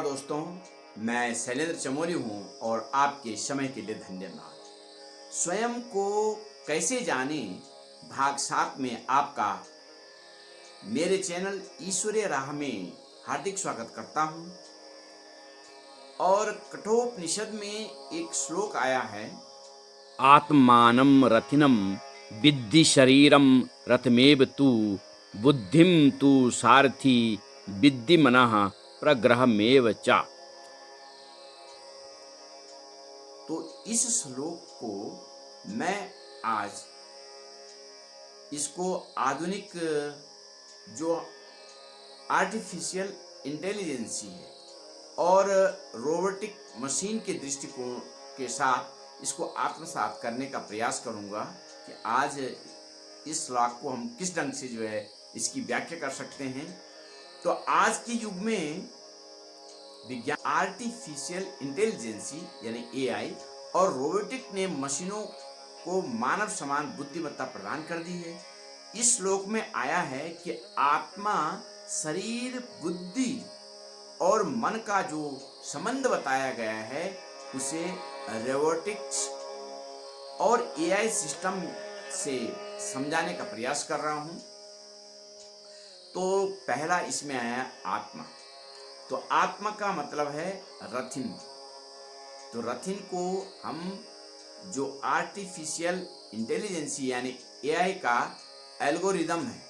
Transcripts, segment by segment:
नमस्कार दोस्तों, मैं शैलेंद्र चमोली हूँ और आपके समय के लिए धन्यवाद। स्वयं को कैसे जाने भाग 7 में आपका मेरे चैनल ईश्वरीय राह में हार्दिक स्वागत करता हूँ। और कठोपनिषद में एक श्लोक आया है, आत्मानं रथिनं विद्धि शरीरं रथमेव तु बुद्धिं तु सारथि विद्धि मनः प्रग्रहमेव च। तो इस श्लोक को मैं आज इसको आधुनिक जो आर्टिफिशियल इंटेलिजेंसी है और रोबोटिक मशीन के दृष्टिकोण के साथ इसको आत्मसात करने का प्रयास करूंगा कि आज इस श्लोक को हम किस ढंग से इसकी व्याख्या कर सकते हैं। तो आज के युग में विज्ञान, आर्टिफिशियल इंटेलिजेंसी यानी एआई और रोबोटिक ने मशीनों को मानव समान बुद्धिमत्ता प्रदान कर दी है। इस श्लोक में आया है कि आत्मा, शरीर, बुद्धि और मन का जो संबंध बताया गया है उसे रोबोटिक्स और एआई सिस्टम से समझाने का प्रयास कर रहा हूं। तो पहला इसमें आया आत्मा। तो आत्मा का मतलब है रथिन। तो रथिन को हम जो आर्टिफिशियल इंटेलिजेंसी यानी एआई का एल्गोरिदम है,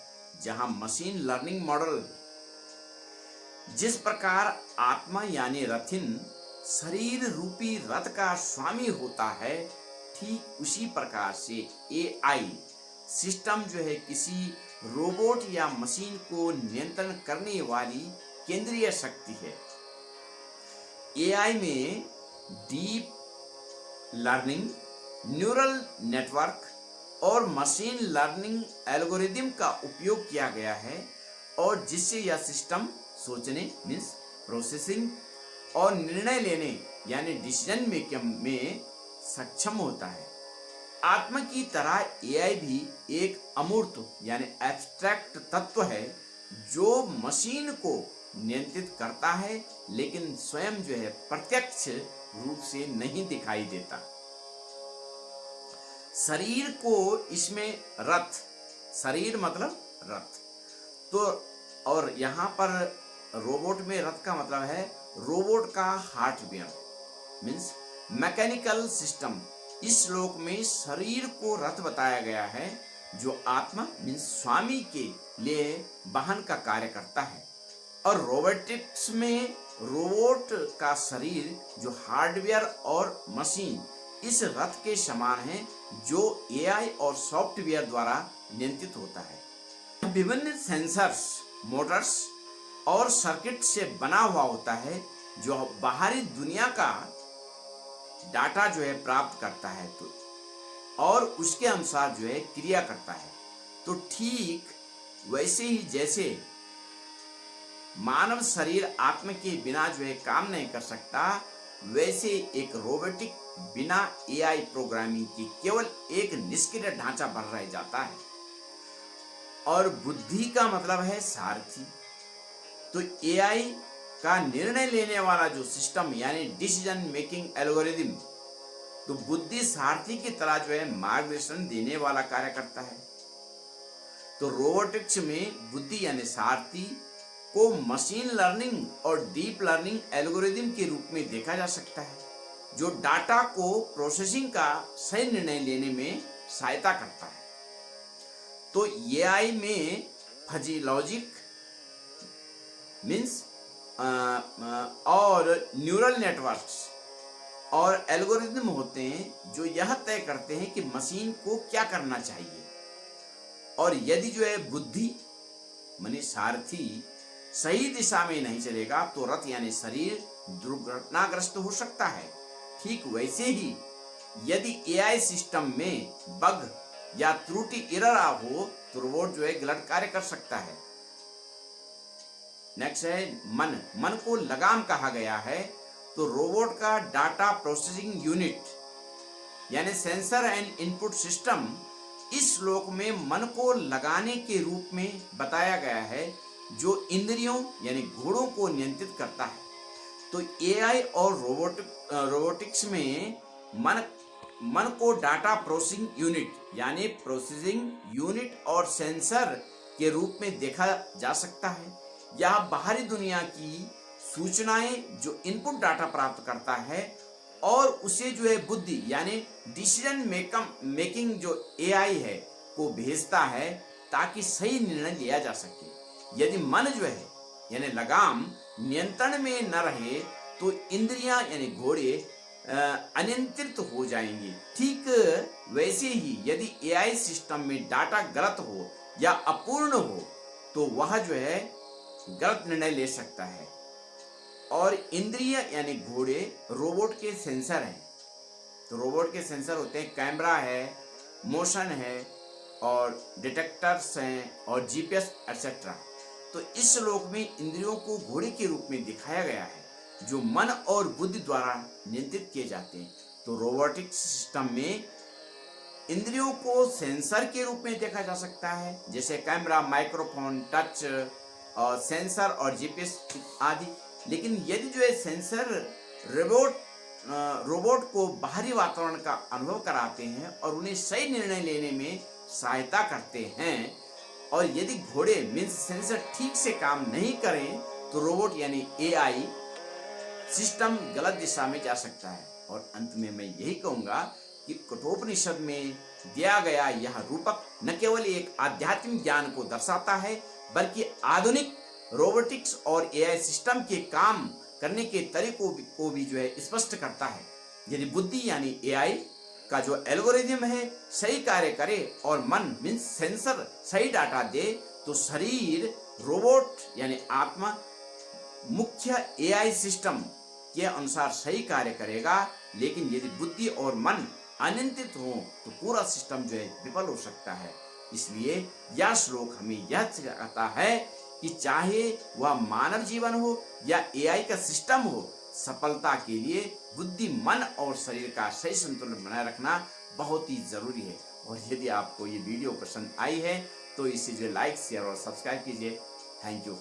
जहां मशीन लर्निंग मॉडल, जिस प्रकार आत्मा यानी रथिन शरीर रूपी रथ का स्वामी होता है, ठीक उसी प्रकार से एआई सिस्टम किसी रोबोट या मशीन को नियंत्रण करने वाली केंद्रीय शक्ति है। एआई में डीप लर्निंग, न्यूरल नेटवर्क और मशीन लर्निंग एल्गोरिदम का उपयोग किया गया है और जिससे यह सिस्टम सोचने मीन्स प्रोसेसिंग और निर्णय लेने यानी डिसीजन मेकिंग में सक्षम होता है। आत्मा की तरह एआई भी एक अमूर्त यानी एब्स्ट्रैक्ट तत्व है जो मशीन को नियंत्रित करता है, लेकिन स्वयं प्रत्यक्ष रूप से नहीं दिखाई देता। शरीर को इसमें रथ, शरीर मतलब रथ, तो और यहाँ पर रोबोट में रथ का मतलब है रोबोट का हार्डवेयर मीन्स मैकेनिकल सिस्टम। इस श्लोक में शरीर को रथ बताया गया है जो आत्मा मीन्स स्वामी के लिए वाहन का कार्य करता है, और रोबोटिक्स में रोबोट का शरीर जो हार्डवेयर और मशीन इस रथ के समान है जो एआई और सॉफ्टवेयर द्वारा नियंत्रित होता है। विभिन्न सेंसर्स, मोटर्स और सर्किट से बना हुआ होता है जो बाहरी दुनिया का डाटा प्राप्त करता है तो और उसके अनुसार क्रिया करता है। तो ठीक वैसे ही जैसे मानव शरीर आत्मा के बिना काम नहीं कर सकता, वैसे एक रोबोटिक बिना एआई प्रोग्रामिंग की केवल एक निष्क्रिय ढांचा बन रह जाता है। और बुद्धि का मतलब है सारथी। तो एआई का निर्णय लेने वाला जो सिस्टम यानी डिसीजन मेकिंग एल्गोरिदम, तो बुद्धि सारथी की तरह मार्गदर्शन देने वाला कार्य करता है। तो रोबोटिक्स में बुद्धि यानी सारथी को मशीन लर्निंग और डीप लर्निंग एल्गोरिदम के रूप में देखा जा सकता है जो डाटा को प्रोसेसिंग का सही निर्णय लेने में सहायता करता है। तो एआई में फजी लॉजिक मीन्स और न्यूरल नेटवर्क्स और एल्गोरिदम होते हैं जो यह तय करते हैं कि मशीन को क्या करना चाहिए, और यदि बुद्धि माने सारथी सही दिशा में नहीं चलेगा तो रथ यानी शरीर दुर्घटनाग्रस्त हो सकता है। ठीक वैसे ही यदि एआई सिस्टम में बग या त्रुटि एरर हो तो रोबोट गलत कार्य कर सकता है। नेक्स्ट है मन। मन को लगाम कहा गया है। तो रोबोट का डाटा प्रोसेसिंग यूनिट यानी सेंसर एंड इनपुट सिस्टम इस श्लोक में मन को लगाने के रूप में बताया गया है जो इंद्रियों यानी घोड़ों को नियंत्रित करता है। तो एआई और रोबोटिक्स में मन मन को डाटा प्रोसेसिंग यूनिट यानी प्रोसेसिंग यूनिट और सेंसर के रूप में देखा जा सकता है। यह बाहरी दुनिया की सूचनाएं जो इनपुट डाटा प्राप्त करता है और उसे जो है बुद्धि यानी डिसीजन मेकिंग जो एआई है को भेजता है ताकि सही निर्णय लिया जा सके। यदि मन जो है यानी लगाम नियंत्रण में न रहे तो इंद्रियां यानी घोड़े अनियंत्रित हो जाएंगे। ठीक वैसे ही यदि एआई सिस्टम में डाटा गलत हो या अपूर्ण हो तो वह जो है गलत निर्णय ले सकता है। और इंद्रिय यानी घोड़े रोबोट के सेंसर हैं। तो रोबोट के सेंसर होते हैं, कैमरा है, मोशन है और डिटेक्टर्स हैं और जीपीएस एक्सेट्रा। तो इस श्लोक में इंद्रियों को घोड़े के रूप में दिखाया गया है जो मन और बुद्धि द्वारा नियंत्रित किए जाते हैं। तो रोबोटिक सिस्टम में इंद्रियों को सेंसर के रूप में देखा जा सकता है, जैसे कैमरा, माइक्रोफोन, टच और सेंसर और जीपीएस आदि। लेकिन यदि जो है सेंसर रोबोट को बाहरी वातावरण का अनुभव कराते हैं और उन्हें सही निर्णय लेने में सहायता करते हैं, और यदि घोड़े मीन्स सेंसर ठीक से काम नहीं करें तो रोबोट यानी एआई सिस्टम गलत दिशा में जा सकता है। और अंत में मैं यही कहूंगा कि कठोपनिषद में दिया गया यह रूपक न केवल एक आध्यात्मिक ज्ञान को दर्शाता है बल्कि आधुनिक रोबोटिक्स और एआई सिस्टम के काम करने के तरीकों को भी जो है स्पष्ट करता है। यदि बुद्धि यानी एआई का जो एल्गोरिथम है सही कार्य करे और मन मीन्स सेंसर सही डाटा दे तो शरीर रोबोट यानी आत्मा मुख्य एआई सिस्टम के अनुसार सही कार्य करेगा। लेकिन यदि बुद्धि और मन अनियंत्रित हो तो पूरा सिस्टम जो है विफल हो सकता है। इसलिए यह श्लोक हमें यह सिखाता है कि चाहे वह मानव जीवन हो या एआई का सिस्टम हो, सफलता के लिए बुद्धि, मन और शरीर का सही संतुलन बनाए रखना बहुत ही जरूरी है। और यदि आपको ये वीडियो पसंद आई है तो इसे जो लाइक, शेयर और सब्सक्राइब कीजिए। Thank you.